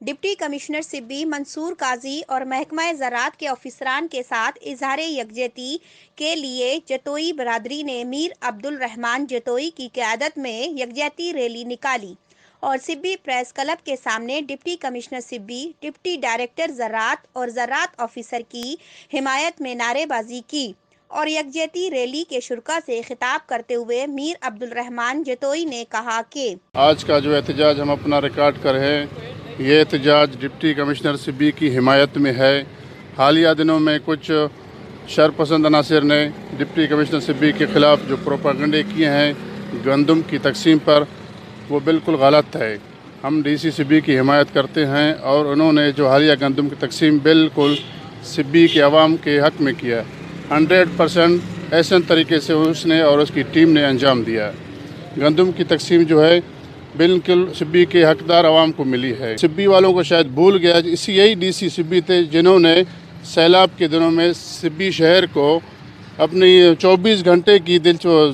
Deputy commissioner سبی منصور قاضی اور محکمہ زراعت کے افسران کے ساتھ اظہار یکجہتی کے لیے جتوئی برادری نے میر عبدالرحمان جتوئی کی قیادت میں یکجہتی ریلی نکالی اور سبی پریس کلب کے سامنے ڈپٹی کمشنر سبی، ڈپٹی ڈائریکٹر زراعت اور زراعت آفیسر کی حمایت میں نعرے بازی کی اور یکجہتی ریلی کے شرکاء سے خطاب کرتے ہوئے میر عبدالرحمان جتوئی نے کہا کہ آج کا جو احتجاج ہم اپنا ریکارڈ کر رہے ہیں، یہ احتجاج ڈپٹی کمشنر سبی کی حمایت میں ہے۔ حالیہ دنوں میں کچھ شرپسند عناصر نے ڈپٹی کمشنر سبی کے خلاف جو پروپیگنڈے کیے ہیں گندم کی تقسیم پر، وہ بالکل غلط ہے۔ ہم ڈی سی سبی کی حمایت کرتے ہیں اور انہوں نے جو حالیہ گندم کی تقسیم بالکل سبی کے عوام کے حق میں کیا ہے، 100% احسن طریقے سے اس نے اور اس کی ٹیم نے انجام دیا ہے۔ گندم کی تقسیم جو ہے بالکل سبی کے حقدار عوام کو ملی ہے۔ سبی والوں کو شاید بھول گیا، یہی ڈی سی سبی تھے جنہوں نے سیلاب کے دنوں میں سبی شہر کو اپنی 24 گھنٹے کی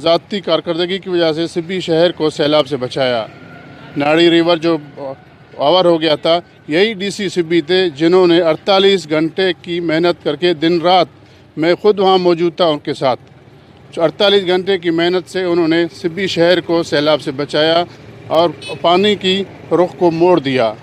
ذاتی کارکردگی کی وجہ سے سبی شہر کو سیلاب سے بچایا۔ ناڑی ریور جو اوور ہو گیا تھا، یہی ڈی سی سبی تھے جنہوں نے 48 گھنٹے کی محنت کر کے دن رات، میں خود وہاں موجود تھا ان کے ساتھ، 48 گھنٹے کی محنت سے انہوں نے سبی شہر کو سیلاب سے بچایا اور پانی کی رخ کو موڑ دیا۔